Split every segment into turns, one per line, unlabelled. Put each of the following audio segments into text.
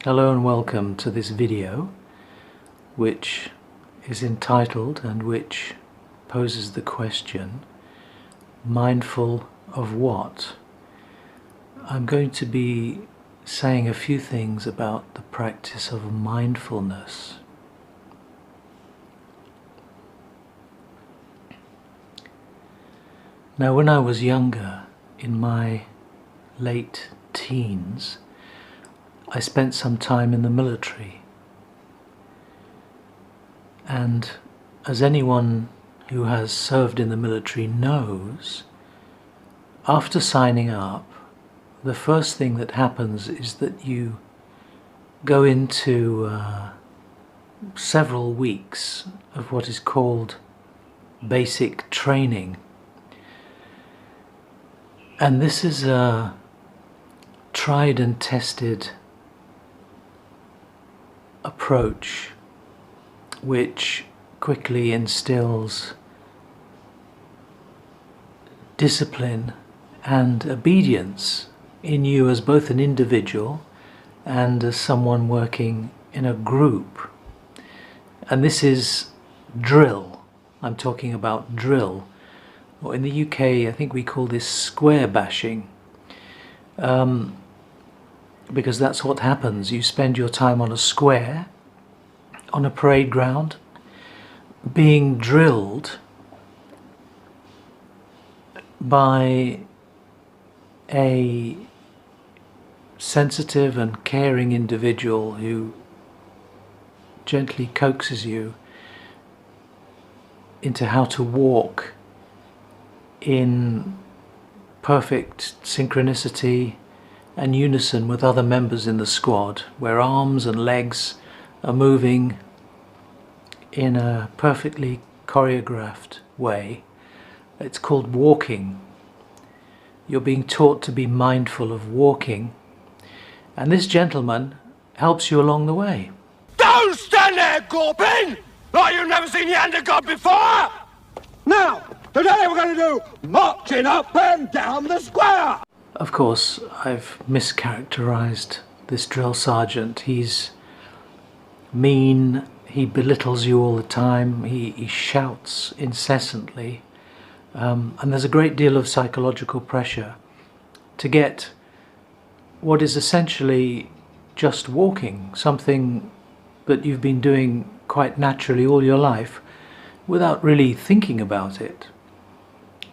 Hello and welcome to this video, which is entitled and which poses the question, mindful of what? I'm going to be saying a few things about the practice of mindfulness. Now, when I was younger, in my late teens, I spent some time in the military, and as anyone who has served in the military knows, after signing up, the first thing that happens is that you go into several weeks of what is called basic training. And this is a tried and tested approach which quickly instills discipline and obedience in you as both an individual and as someone working in a group. And this is drill. I'm talking about drill. Or in the UK, I think we call this square bashing. Because that's what happens. You spend your time on a square, on a parade ground, being drilled by a sensitive and caring individual who gently coaxes you into how to walk in perfect synchronicity and unison with other members in the squad, where arms and legs are moving in a perfectly choreographed way. It's called walking. You're being taught to be mindful of walking, and this gentleman helps you along the way.
Don't stand there, Gorpin! Like you've never seen the hand of God before! Now, today we're going to do marching up and down the square!
Of course, I've mischaracterized this drill sergeant. He's mean, he belittles you all the time, he shouts incessantly, and there's a great deal of psychological pressure to get what is essentially just walking, something that you've been doing quite naturally all your life without really thinking about it.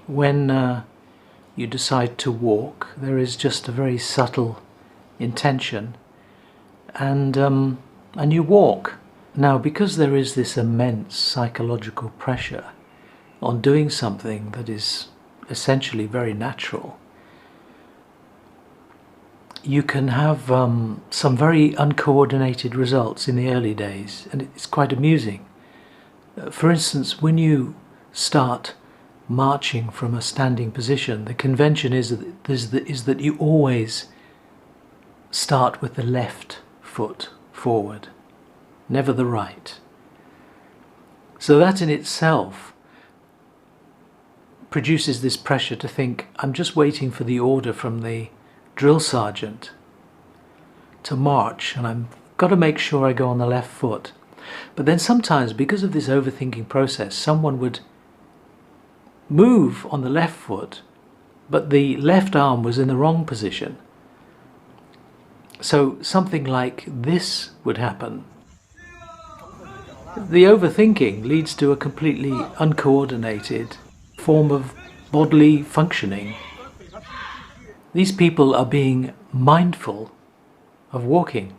When you decide to walk, there is just a very subtle intention, and you walk. Now, because there is this immense psychological pressure on doing something that is essentially very natural, you can have some very uncoordinated results in the early days, and it's quite amusing. For instance, when you start marching from a standing position, the convention is that you always start with the left foot forward, never the right. So that in itself produces this pressure to think, I'm just waiting for the order from the drill sergeant to march, and I've got to make sure I go on the left foot. But then sometimes, because of this overthinking process, someone would move on the left foot, but the left arm was in the wrong position. So something like this would happen. The overthinking leads to a completely uncoordinated form of bodily functioning. These people are being mindful of walking.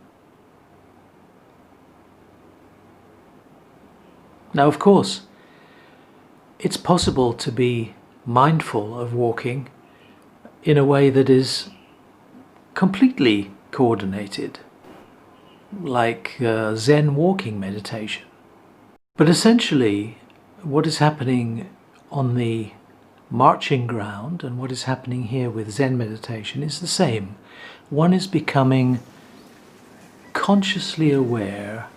Now, of course, it's possible to be mindful of walking in a way that is completely coordinated, like Zen walking meditation. But essentially, what is happening on the marching ground and what is happening here with Zen meditation is the same. One is becoming consciously aware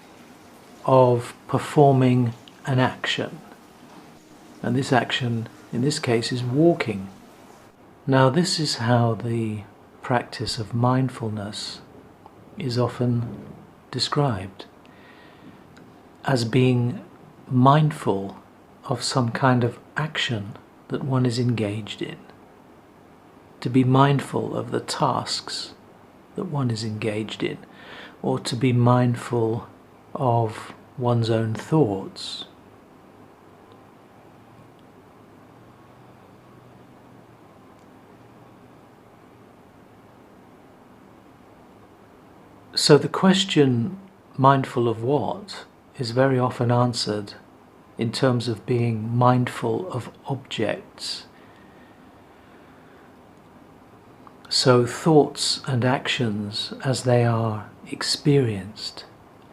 of performing an action. And this action, in this case, is walking. Now, this is how the practice of mindfulness is often described as being mindful of some kind of action that one is engaged in, to be mindful of the tasks that one is engaged in, or to be mindful of one's own thoughts. So the question, mindful of what, is very often answered in terms of being mindful of objects. So thoughts and actions as they are experienced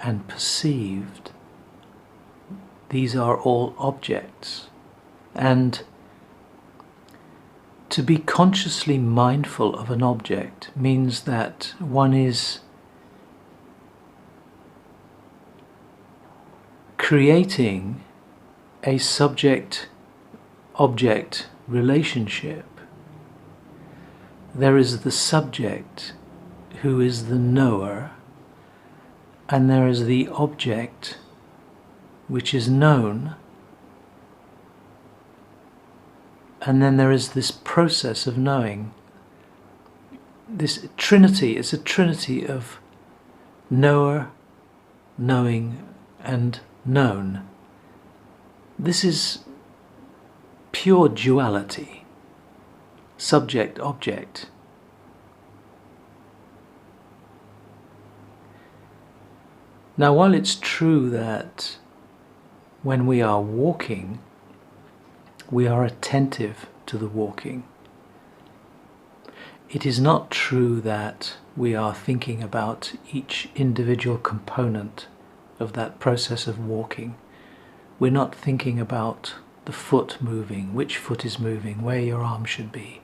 and perceived, these are all objects. And to be consciously mindful of an object means that one is creating a subject-object relationship. There is the subject who is the knower, and there is the object which is known, and then there is this process of knowing. This trinity is a trinity of knower, knowing, and known. This is pure duality, subject-object. Now, while it's true that when we are walking, we are attentive to the walking, it is not true that we are thinking about each individual component of that process of walking. We're not thinking about the foot moving, which foot is moving, where your arm should be.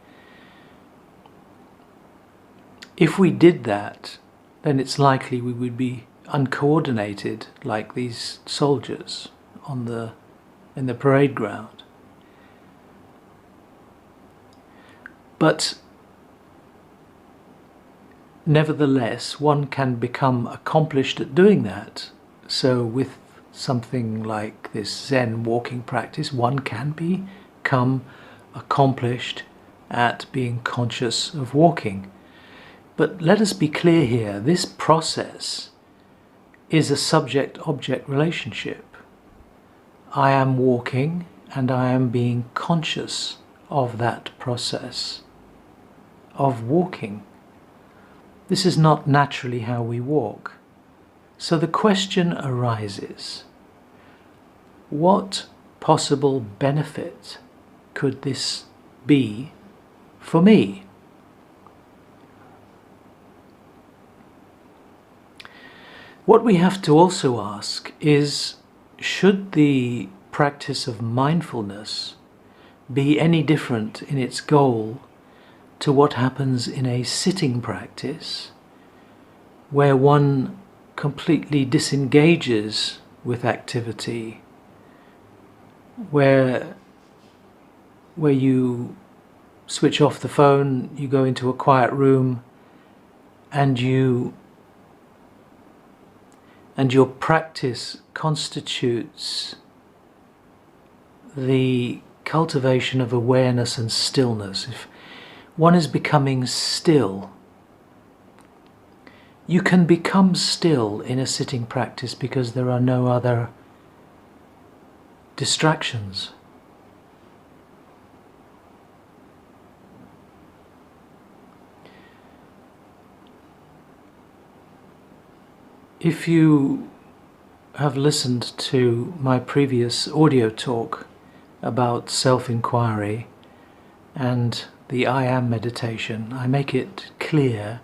If we did that, then it's likely we would be uncoordinated like these soldiers in the parade ground. But nevertheless, one can become accomplished at doing that. So with something like this Zen walking practice, one can become accomplished at being conscious of walking. But let us be clear here, this process is a subject-object relationship. I am walking and I am being conscious of that process of walking. This is not naturally how we walk. So the question arises, what possible benefit could this be for me? What we have to also ask is, should the practice of mindfulness be any different in its goal to what happens in a sitting practice, where one completely disengages with activity, where you switch off the phone, you go into a quiet room, and your practice constitutes the cultivation of awareness and stillness. If one is becoming still, you can become still in a sitting practice because there are no other distractions. If you have listened to my previous audio talk about self-inquiry and the I Am meditation, I make it clear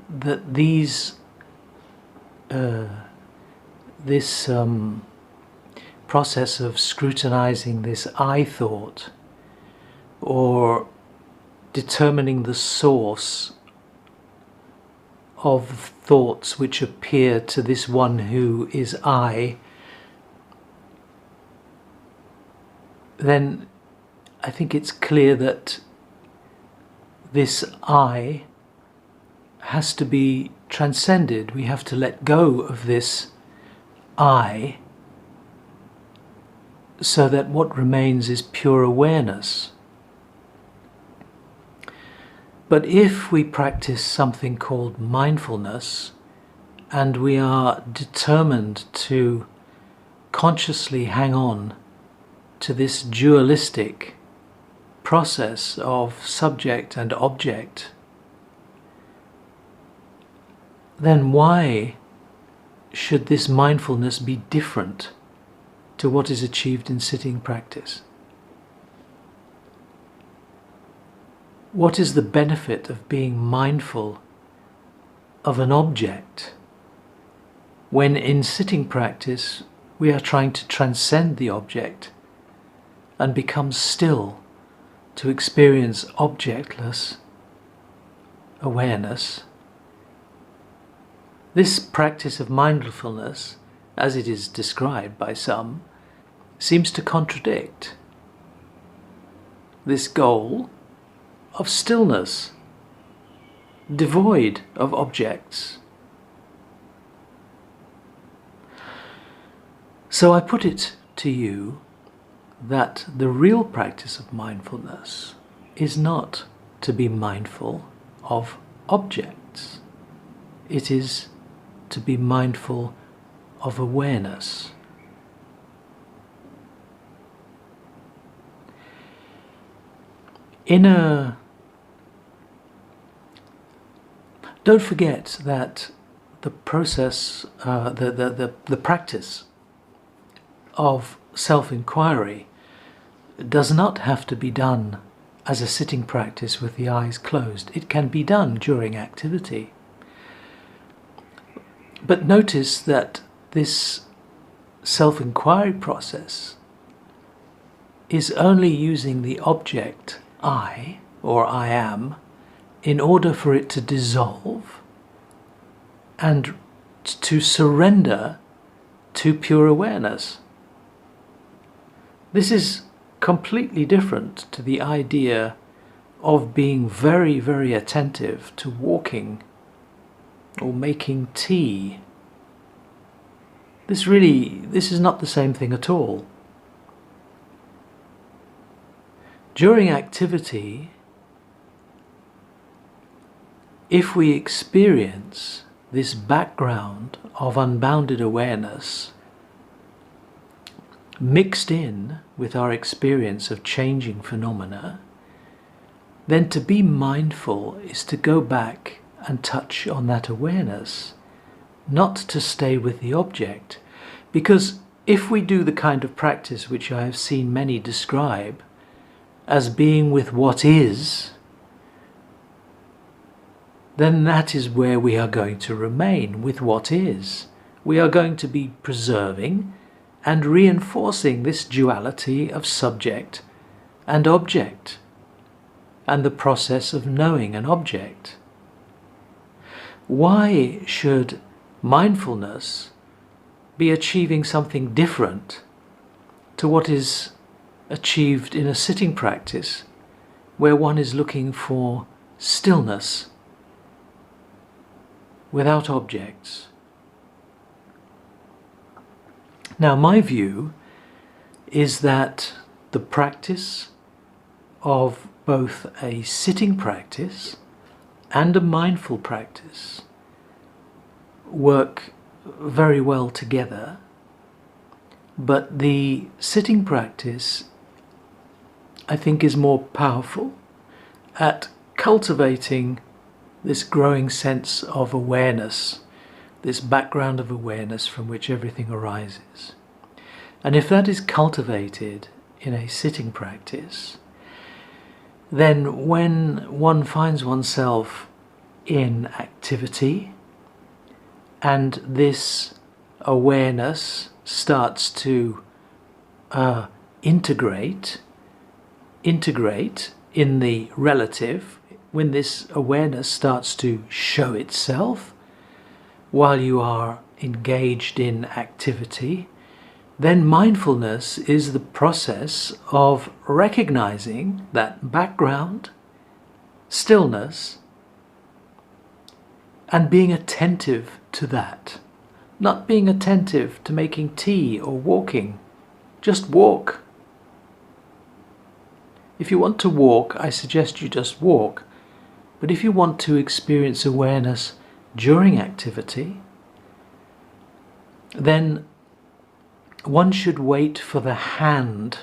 that this process of scrutinizing this I thought, or determining the source of thoughts which appear to this one who is I, then I think it's clear that this I has to be transcended. We have to let go of this I, so that what remains is pure awareness. But if we practice something called mindfulness, and we are determined to consciously hang on to this dualistic process of subject and object, then why should this mindfulness be different to what is achieved in sitting practice? What is the benefit of being mindful of an object when in sitting practice we are trying to transcend the object and become still to experience objectless awareness? This practice of mindfulness, as it is described by some, seems to contradict this goal of stillness, devoid of objects. So I put it to you that the real practice of mindfulness is not to be mindful of objects. It is to be mindful of awareness. Don't forget that the process, the practice of self-inquiry does not have to be done as a sitting practice with the eyes closed. It can be done during activity. But notice that this self-inquiry process is only using the object I, or I am, in order for it to dissolve and to surrender to pure awareness. This is completely different to the idea of being very, very attentive to walking or making tea. This is not the same thing at all. During activity, if we experience this background of unbounded awareness mixed in with our experience of changing phenomena, then to be mindful is to go back and touch on that awareness, not to stay with the object. Because if we do the kind of practice which I have seen many describe as being with what is, then that is where we are going to remain, with what is. We are going to be preserving and reinforcing this duality of subject and object, and the process of knowing an object. Why should mindfulness be achieving something different to what is achieved in a sitting practice, where one is looking for stillness without objects? Now, my view is that the practice of both a sitting practice and a mindful practice work very well together, but the sitting practice, I think, is more powerful at cultivating this growing sense of awareness, this background of awareness from which everything arises. And if that is cultivated in a sitting practice, then when one finds oneself in activity and this awareness starts to integrate in the relative, when this awareness starts to show itself while you are engaged in activity, then mindfulness is the process of recognizing that background stillness and being attentive to that. Not being attentive to making tea or walking. Just walk. If you want to walk, I suggest you just walk. But if you want to experience awareness during activity, then one should wait for the hand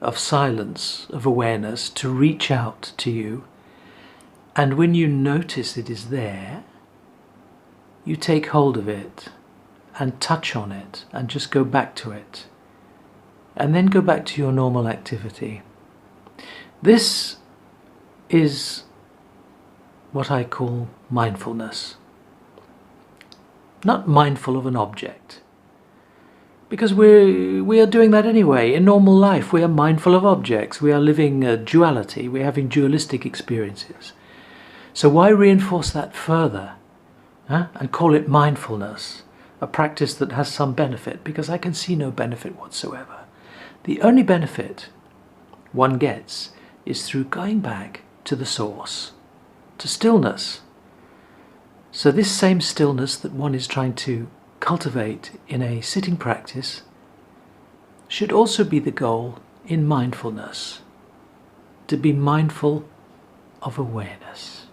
of silence, of awareness, to reach out to you. And when you notice it is there, you take hold of it and touch on it and just go back to it. And then go back to your normal activity. This is what I call mindfulness. Not mindful of an object. Because we are doing that anyway. In normal life, we are mindful of objects. We are living a duality. We're having dualistic experiences. So why reinforce that further? And call it mindfulness, a practice that has some benefit, because I can see no benefit whatsoever. The only benefit one gets is through going back to the source, to stillness. So this same stillness that one is trying to cultivate in a sitting practice should also be the goal in mindfulness, to be mindful of awareness.